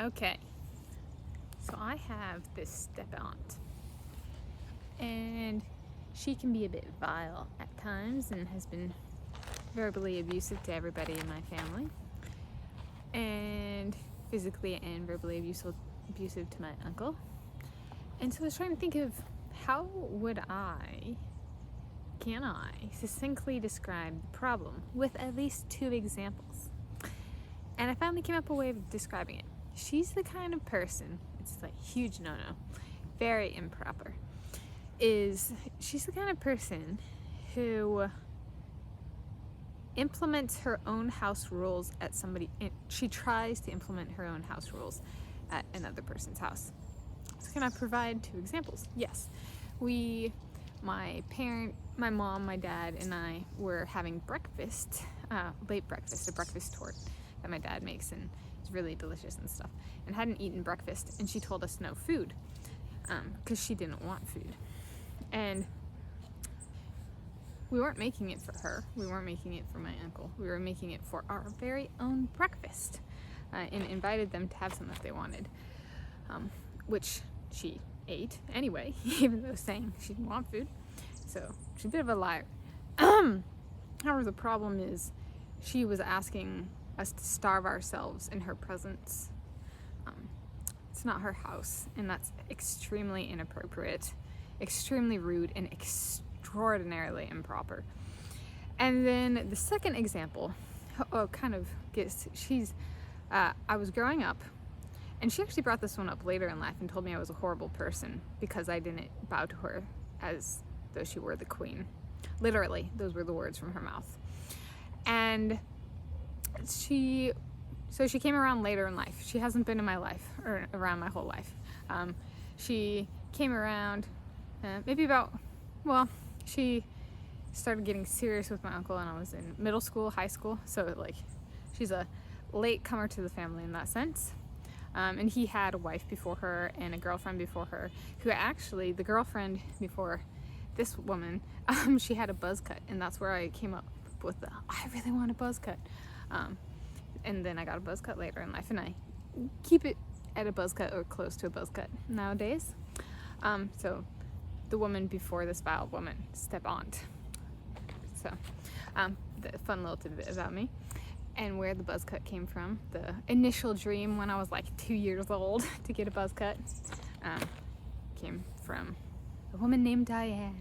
Okay, so I have this step aunt, and she can be a bit vile at times and has been verbally abusive to everybody in my family, and physically and verbally abusive to my uncle. And so I was trying to think of how can I succinctly describe the problem with at least 2 examples. And I finally came up with a way of describing it. She's the kind of person, it's like huge no-no, very improper, she's the kind of person who implements her own house rules at she tries to implement her own house rules at another person's house. So can I provide 2 examples? Yes. My mom, my dad, and I were having breakfast, late breakfast, a breakfast tort that my dad makes, and it's really delicious and stuff, and hadn't eaten breakfast, and she told us no food, because she didn't want food. And we weren't making it for her, we weren't making it for my uncle, we were making it for our very own breakfast, and invited them to have some if they wanted, which she ate anyway, even though saying she didn't want food. So she's a bit of a liar. However, the problem is she was asking us to starve ourselves in her presence. It's not her house, and that's extremely inappropriate, extremely rude, and extraordinarily improper. And then the second example, I was growing up, and she actually brought this one up later in life and told me I was a horrible person because I didn't bow to her as though she were the queen. Literally, those were the words from her mouth. And she came around later in life. She hasn't been in my life, or around my whole life. She came around she started getting serious with my uncle when I was in middle school, high school. So she's a late comer to the family in that sense. And he had a wife before her and a girlfriend before her, who actually, the girlfriend before this woman, she had a buzz cut, and that's where I came up with I really want a buzz cut. And then I got a buzz cut later in life, and I keep it at a buzz cut or close to a buzz cut nowadays. So the woman before this vile woman, step aunt. So the fun little tidbit about me. And where the buzz cut came from, the initial dream when I was like 2 years old to get a buzz cut, came from a woman named Diane.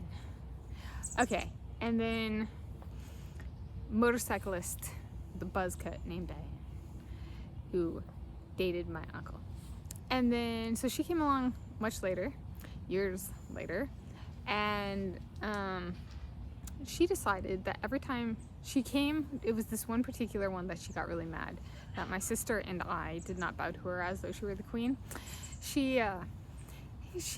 Okay, and then motorcyclist, the buzz cut named Diane, who dated my uncle. And then, so she came along much later, years later, and she decided that every time she came, it was this one particular one that she got really mad that my sister and I did not bow to her as though she were the queen. She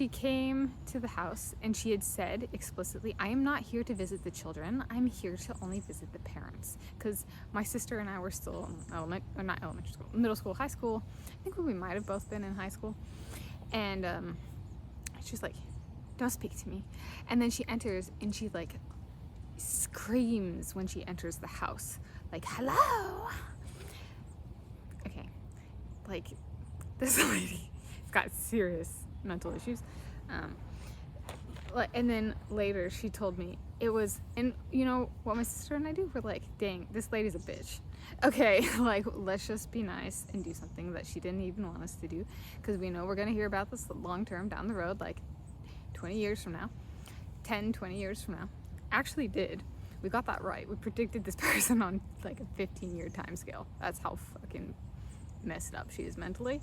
came to the house and she had said explicitly, I am not here to visit the children, I'm here to only visit the parents. Because my sister and I were still in middle school, high school. I think we might have both been in high school. And she's like, don't speak to me. And then she enters and she screams when she enters the house, like, hello. Okay, this lady's got serious mental issues. And then later she told me it was, and you know what my sister and I do? We're like, dang, this lady's a bitch. Okay, let's just be nice and do something that she didn't even want us to do, because we know we're gonna hear about this long term down the road, 20 years from now, 10, 20 years from now. Actually did. We got that right. We predicted this person on a 15-year time scale. That's how fucking messed up she is mentally.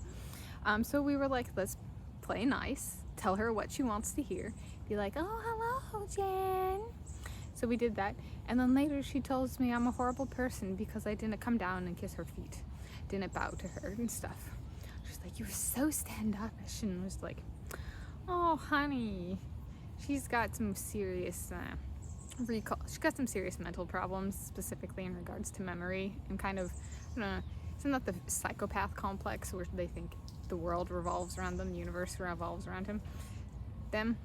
So we were like, let's play nice, tell her what she wants to hear, be like, oh, hello, Jen. So we did that, and then later she tells me I'm a horrible person because I didn't come down and kiss her feet, didn't bow to her and stuff. She's like, you were so standoffish, and was like, oh, honey, she's got some serious she's got some serious mental problems, specifically in regards to memory, and isn't that the psychopath complex where they think the world revolves around them, the universe revolves around them.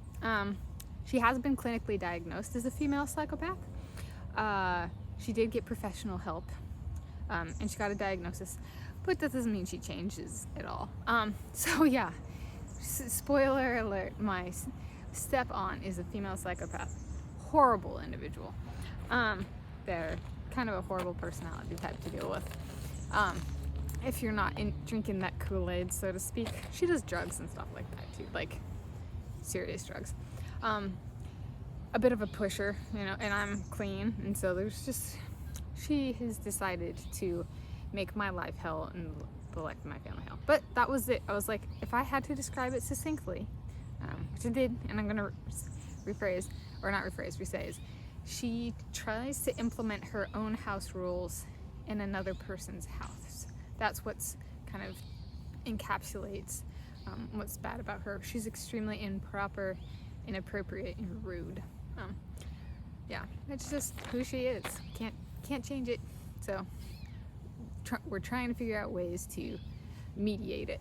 She has been clinically diagnosed as a female psychopath. She did get professional help, and she got a diagnosis, but that doesn't mean she changes at all. So yeah, spoiler alert, my step-on is a female psychopath. Horrible individual. They're kind of a horrible personality type to deal with. If you're not drinking that Kool-Aid, so to speak. She does drugs and stuff like that too, like serious drugs. A bit of a pusher, you know, and I'm clean, and so she has decided to make my life hell and the life of my family hell. But that was it. I was like, if I had to describe it succinctly, which I did, and I'm gonna rephrase, she tries to implement her own house rules in another person's house. That's what's kind of encapsulates what's bad about her. She's extremely improper, inappropriate, and rude. Yeah, it's just who she is. Can't change it. So we're trying to figure out ways to mediate it.